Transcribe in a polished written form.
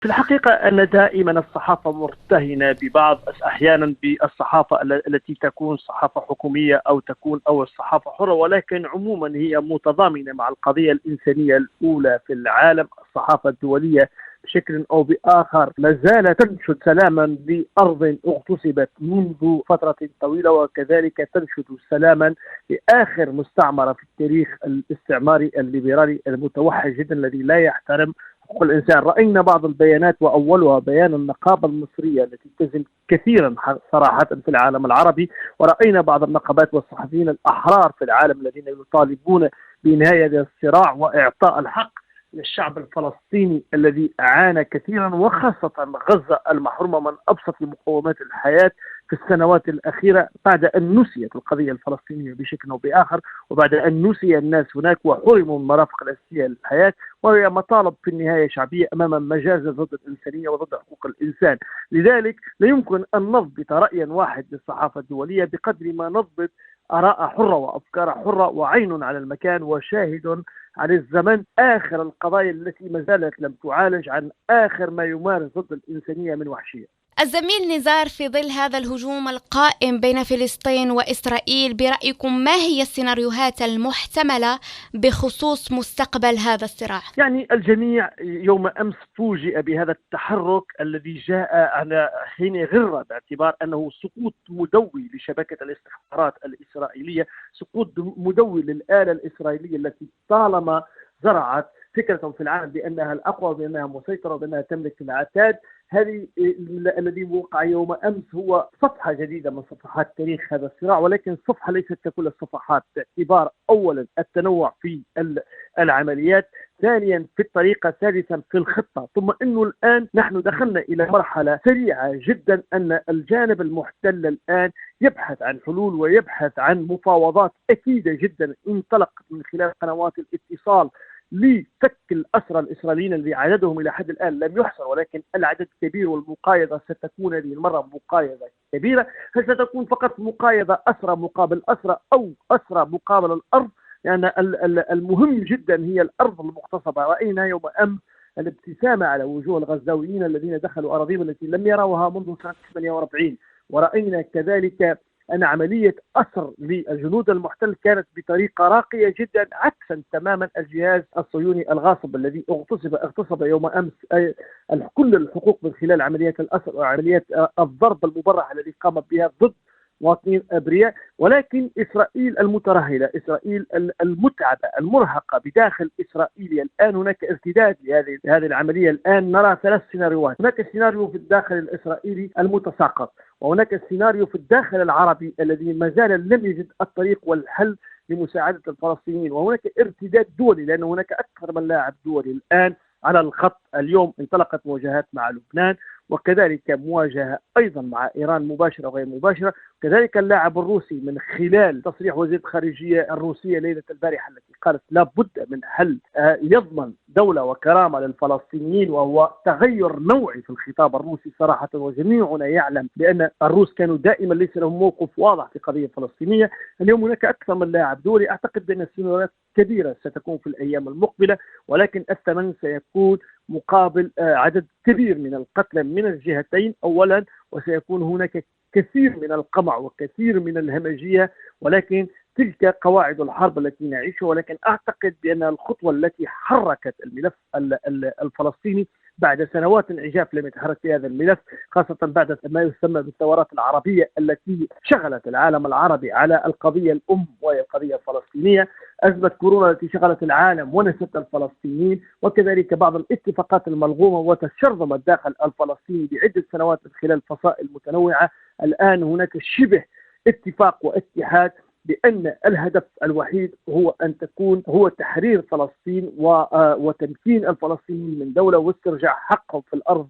في الحقيقة أن دائما الصحافة مرتهنة ببعض أحيانا بالصحافة التي تكون صحافة حكومية أو الصحافة حرة، ولكن عموما هي متضامنة مع القضية الإنسانية الأولى في العالم. الصحافة الدولية بشكل أو بآخر لا زالت تنشد سلاما بأرض اغتصبت منذ فترة طويلة، وكذلك تنشد سلاما لآخر مستعمرة في التاريخ الاستعماري الليبرالي المتوحش جدا الذي لا يحترم حقوق الإنسان. رأينا بعض البيانات وأولها بيان النقابة المصرية التي تزن كثيرا صراحة في العالم العربي، ورأينا بعض النقابات والصحفيين الأحرار في العالم الذين يطالبون بنهاية هذا الصراع وإعطاء الحق للشعب الفلسطيني الذي عانى كثيرا، وخاصة غزة المحرومة من أبسط مقومات الحياة في السنوات الأخيرة، بعد أن نسيت القضية الفلسطينية بشكل أو بآخر، وبعد أن نسي الناس هناك وحرموا من المرافق الأساسية للحياة، وهي مطالب في النهاية شعبية أمام مجازر ضد الإنسانية وضد حقوق الإنسان. لذلك لا يمكن أن نضبط رأيا واحد للصحافة الدولية بقدر ما نضبط آراء حرة وأفكار حرة وعين على المكان وشاهد عن الزمن، آخر القضايا التي ما زالت لم تعالج، عن آخر ما يمارس ضد الإنسانية من وحشية. الزميل نزار، في ظل هذا الهجوم القائم بين فلسطين وإسرائيل، برأيكم ما هي السيناريوهات المحتملة بخصوص مستقبل هذا الصراع؟ يعني الجميع يوم أمس فوجئ بهذا التحرك الذي جاء على حين غرة، باعتبار أنه سقوط مدوي لشبكة الاستخبارات الإسرائيلية، سقوط مدوي للآلة الإسرائيلية التي طالما زرعت فكرة في العالم بأنها الأقوى، بأنها مسيطرة، بأنها تملك العتاد. هذه الذي وقع يوم أمس هو صفحة جديدة من صفحات تاريخ هذا الصراع، ولكن صفحة ليست ككل الصفحات، باعتبار أولا التنوع في العمليات، ثانيا في الطريقة، ثالثا في الخطة، ثم أنه الآن نحن دخلنا إلى مرحلة سريعة جدا أن الجانب المحتل الآن يبحث عن حلول ويبحث عن مفاوضات أكيدة جدا انطلقت من خلال قنوات الاتصال لفك الأسرى الإسرائيليين الذي عددهم إلى حد الآن لم يحصر، ولكن العدد كبير، والمقايضة ستكون هذه المرة مقايضة كبيرة. هل ستكون فقط مقايضة أسرى مقابل أسرى أو أسرى مقابل الأرض؟ لأن يعني المهم جدا هي الأرض المغتصبة. رأينا يوم أمس الابتسامة على وجوه الغزاويين الذين دخلوا أراضيهم التي لم يروها منذ سنة 48، ورأينا كذلك أن عملية أسر للجنود المحتل كانت بطريقة راقية جدا، عكسا تماما الجهاز الصهيوني الغاصب الذي اغتصب يوم أمس كل الحقوق من خلال عمليات الأسر وعمليات الضرب المبرح الذي قامت بها ضد مواطنين أبرياء. ولكن إسرائيل المترهلة، إسرائيل المتعبة المرهقة بداخل إسرائيل، الآن هناك ارتداد لهذه العملية. الآن نرى ثلاث سيناريوهات: هناك سيناريو في الداخل الإسرائيلي المتساقط، وهناك السيناريو في الداخل العربي الذي ما زال لم يجد الطريق والحل لمساعدة الفلسطينيين، وهناك ارتداد دولي لأن هناك أكثر من لاعب دولي الآن على الخط. اليوم انطلقت مواجهات مع لبنان، وكذلك مواجهة أيضا مع إيران مباشرة وغير مباشرة، كذلك اللاعب الروسي من خلال تصريح وزير الخارجية الروسية ليلة البارحة التي قالت لا بد من حل يضمن دولة وكرامة للفلسطينيين، وهو تغير نوعي في الخطاب الروسي صراحة. وجميعنا يعلم بأن الروس كانوا دائما ليس لهم موقف واضح في قضية فلسطينية. اليوم هناك أكثر من لاعب دولي. أعتقد بأن السيناريوهات كبيرة ستكون في الأيام المقبلة، ولكن الثمن سيكون مقابل عدد كبير من القتلى من الجهتين أولا، وسيكون هناك كثير من القمع وكثير من الهمجية، ولكن تلك قواعد الحرب التي نعيشها. ولكن أعتقد بأن الخطوة التي حركت الملف الفلسطيني بعد سنوات عجاف لم يتحرك في هذا الملف، خاصة بعد ما يسمى بالثورات العربية التي شغلت العالم العربي على القضية الأم وهي القضية الفلسطينية، أزمة كورونا التي شغلت العالم ونست الفلسطينيين، وكذلك بعض الاتفاقات الملغومة وتشرذمت داخل الفلسطيني بعدة سنوات من خلال فصائل متنوعة. الآن هناك شبه اتفاق واتحاد بأن الهدف الوحيد هو أن تكون هو تحرير فلسطين وتمكين الفلسطينيين من دولة واسترجاع حقهم في الأرض